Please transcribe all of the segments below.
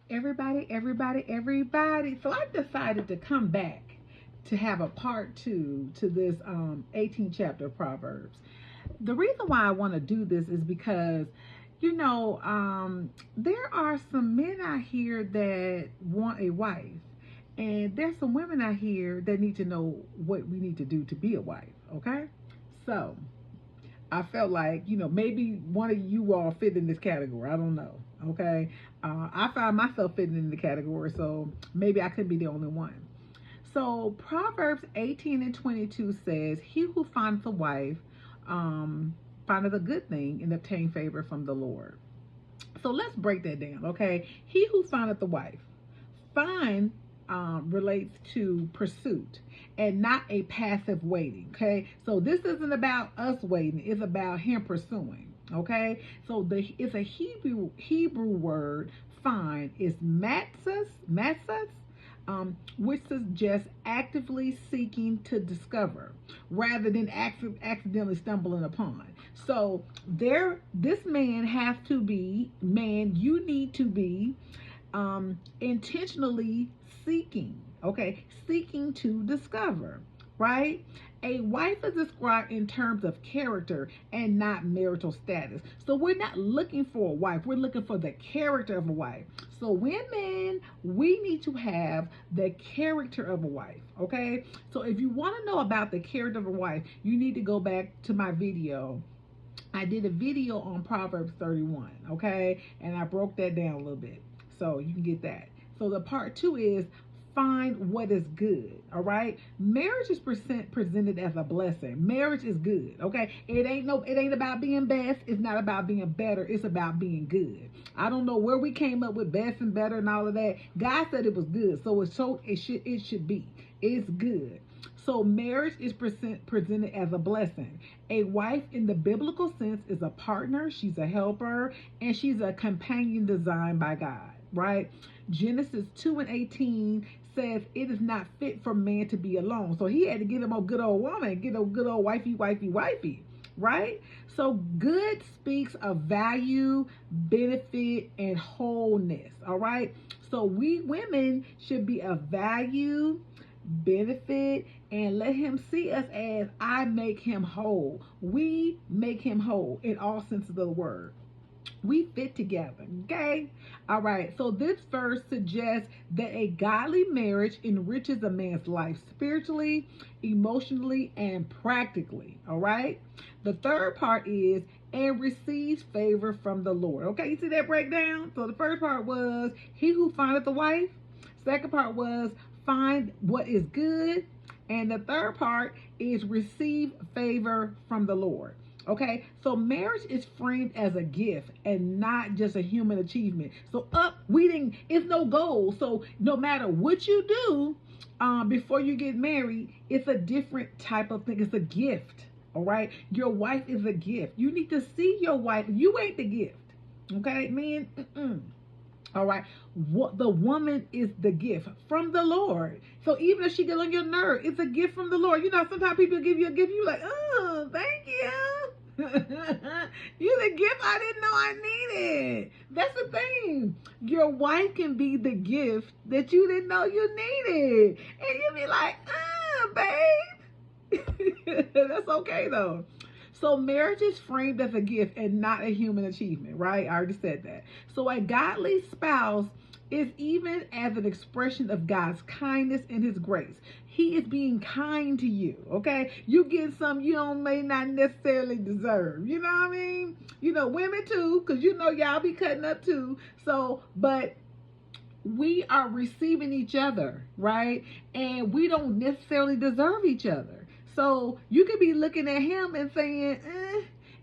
Everybody. So I decided to come back to have a part two to this 18th chapter of Proverbs. The reason why I want to do this is because, there are some men out here that want a wife, and there's some women out here that need to know what we need to do to be a wife, okay? So I felt like, maybe one of you all fit in this category. I don't know. Okay. I found myself fitting in the category, so maybe I could be the only one. So Proverbs 18 and 22 says, He who finds a wife findeth a good thing and obtain favor from the Lord. So let's break that down, okay? He who findeth a wife. Find relates to pursuit and not a passive waiting. Okay, so this isn't about us waiting; it's about him pursuing. Okay, so it's a Hebrew word. Find is matzas, which suggests actively seeking to discover rather than accidentally stumbling upon. So this man has to be man. You need to be intentionally seeking, okay, seeking to discover, right? A wife is described in terms of character and not marital status. So we're not looking for a wife, we're looking for the character of a wife. So women, we need to have the character of a wife, okay? So if you want to know about the character of a wife, you need to go back to my video. I did a video on Proverbs 31, okay? And I broke that down a little bit. So you can get that. So the part two is find what is good. All right. Marriage is presented as a blessing. Marriage is good. Okay. It ain't about being best. It's not about being better. It's about being good. I don't know where we came up with best and better and all of that. God said it was good. So it should be. It's good. So marriage is presented as a blessing. A wife in the biblical sense is a partner, she's a helper, and she's a companion designed by God, right? Genesis 2 and 18 says it is not fit for man to be alone. So he had to get him a good old woman, get a good old wifey, right? So good speaks of value, benefit, and wholeness, all right? So we women should be of value, benefit, and let him see us as I make him whole. We make him whole in all senses of the word. We fit together, okay? All right, so this verse suggests that a godly marriage enriches a man's life spiritually, emotionally, and practically, all right? The third part is and receives favor from the Lord. Okay, you see that breakdown? So the first part was he who findeth a wife. Second part was find what is good. And the third part is receive favor from the Lord. Okay, so marriage is framed as a gift and not just a human achievement. So it's no goal. So no matter what you do before you get married, it's a different type of thing. It's a gift. All right, your wife is a gift. You need to see your wife. You ain't the gift. Okay, man. All right. What the woman is the gift from the Lord. So even if she get on your nerve, it's a gift from the Lord. You know, sometimes people give you a gift, you like, oh, thank you. You the gift I didn't know I needed. That's the thing. Your wife can be the gift that you didn't know you needed. And you'll be like, babe. That's okay though. So marriage is framed as a gift and not a human achievement, right? I already said that. So a godly spouse is even as an expression of God's kindness and his grace. He is being kind to you, okay? You get some you may not necessarily deserve. You know what I mean? You know, women too, because you know y'all be cutting up too. So, but we are receiving each other, right? And we don't necessarily deserve each other. So you could be looking at him and saying,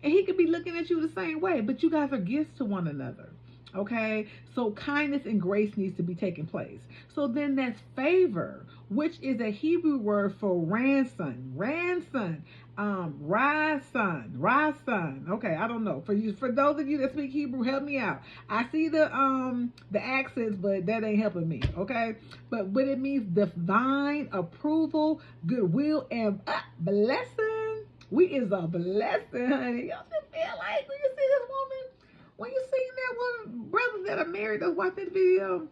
and he could be looking at you the same way, but you guys are gifts to one another. Okay, so kindness and grace needs to be taking place. So then that's favor, which is a Hebrew word for ransom, rason. Okay, I don't know. For those of you that speak Hebrew, help me out. I see the accents, but that ain't helping me. Okay, but what it means: divine approval, goodwill, and blessing. We is a blessing, honey. Y'all just feel like when you see this woman. When you see that one brothers that are married that's watching the video,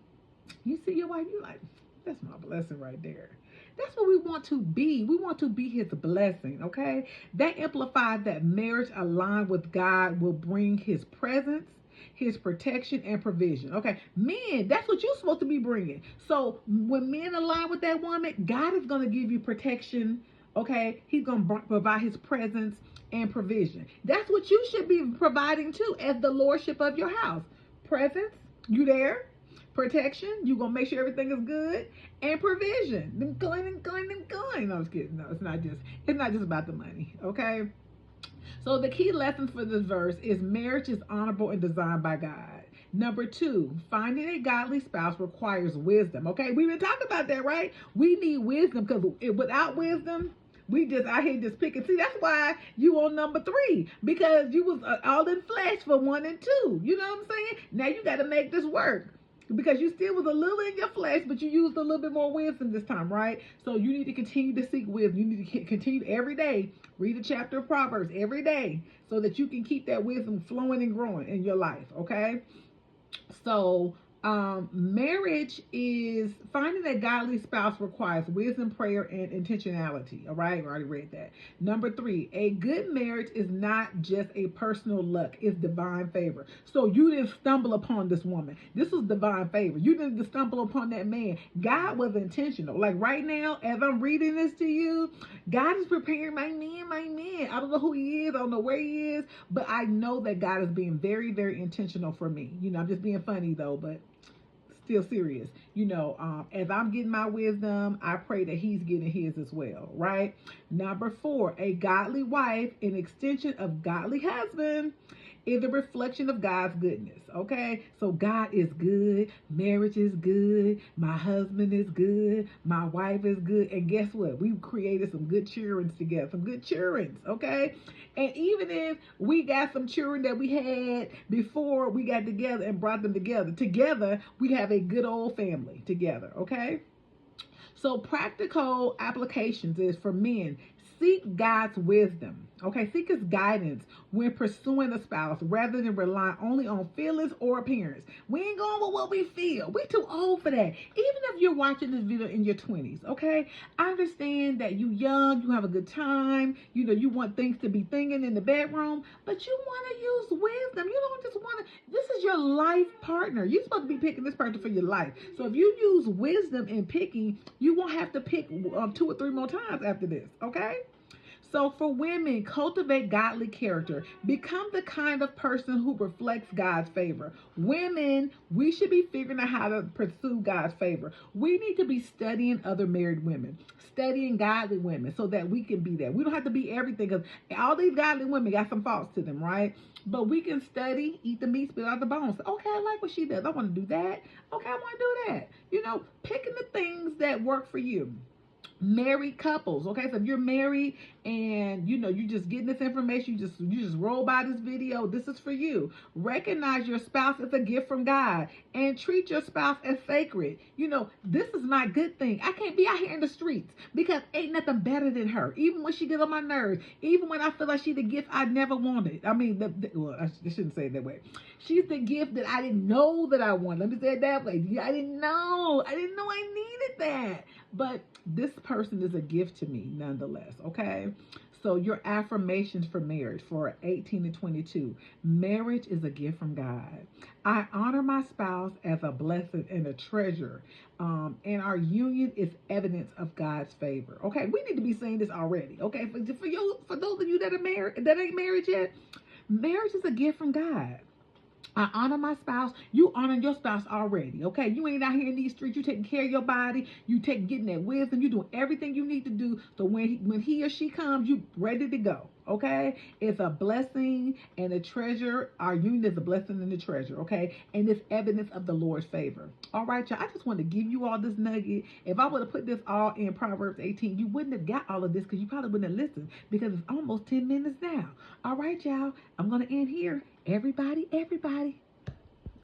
you see your wife, you like, that's my blessing right there. That's what we want to be. We want to be his blessing, okay? That amplifies that marriage aligned with God will bring his presence, his protection, and provision. Okay, men, that's what you're supposed to be bringing. So when men align with that woman, God is going to give you protection. Okay, he's going to provide his presence and provision. That's what you should be providing too as the lordship of your house. Presence, you there? Protection, you gonna make sure everything is good, and provision. Them going. No, I was kidding. No, it's not just about the money. Okay. So the key lesson for this verse is marriage is honorable and designed by God. Number two, finding a godly spouse requires wisdom. Okay, we've been talking about that, right? We need wisdom because without wisdom, we just out here just picking. See, that's why you on number three, because you was all in flesh for 1 and 2. You know what I'm saying? Now you got to make this work, because you still was a little in your flesh, but you used a little bit more wisdom this time, right? So you need to continue to seek wisdom. You need to continue every day, read a chapter of Proverbs every day, so that you can keep that wisdom flowing and growing in your life, okay? So marriage is finding a godly spouse requires wisdom, prayer, and intentionality. All right, I already read that. Number three, a good marriage is not just a personal luck; it's divine favor. So you didn't stumble upon this woman. This was divine favor. You didn't stumble upon that man. God was intentional. Like right now, as I'm reading this to you, God is preparing my man, my man. I don't know who he is. I don't know where he is, but I know that God is being very, very intentional for me. I'm just being funny though, but still serious. As I'm getting my wisdom, I pray that he's getting his as well, right? Number four, a godly wife, an extension of godly husband, is a reflection of God's goodness. Okay, so God is good, marriage is good, my husband is good, my wife is good, and guess what? We've created some good children together, some good children. Okay, and even if we got some children that we had before we got together and brought them together we have a good old family together. Okay, so practical applications is for men. Seek God's wisdom. Okay, seek his guidance when pursuing a spouse rather than relying only on feelings or appearance. We ain't going with what we feel. We too old for that. Even if you're watching this video in your 20s, okay? I understand that you young, you have a good time, you want things to be thinking in the bedroom, but you want to use wisdom. You don't just want to, this is your life partner. You're supposed to be picking this person for your life. So if you use wisdom in picking, you won't have to pick 2 or 3 more times after this, okay? So for women, cultivate godly character. Become the kind of person who reflects God's favor. Women, we should be figuring out how to pursue God's favor. We need to be studying other married women, studying godly women so that we can be that. We don't have to be everything, because all these godly women got some faults to them, right? But we can study, eat the meat, spit out the bones. Okay, I like what she does. I want to do that. Okay, I want to do that. Picking the things that work for you. Married couples, okay? So if you're married and you just getting this information, you just roll by this video, this is for you. Recognize your spouse as a gift from God and treat your spouse as sacred. This is my good thing. I can't be out here in the streets because ain't nothing better than her. Even when she get on my nerves, even when I feel like she's the gift I never wanted. I mean, well, I shouldn't say it that way. She's the gift that I didn't know that I wanted. Let me say it that way. I didn't know I needed that. But this person is a gift to me nonetheless, okay? So your affirmations for marriage for 18 to 22. Marriage is a gift from God. I honor my spouse as a blessing and a treasure. And our union is evidence of God's favor. Okay, we need to be saying this already. Okay, for those of you that are married, that ain't married yet, marriage is a gift from God. I honor my spouse. You honor your spouse already, okay? You ain't out here in these streets. You taking care of your body. You getting that wisdom. You doing everything you need to do. So when he or she comes, you ready to go, okay? It's a blessing and a treasure. Our union is a blessing and a treasure, okay? And it's evidence of the Lord's favor. All right, y'all. I just want to give you all this nugget. If I would have put this all in Proverbs 18, you wouldn't have got all of this because you probably wouldn't have listened, because it's almost 10 minutes now. All right, y'all. I'm going to end here. Everybody.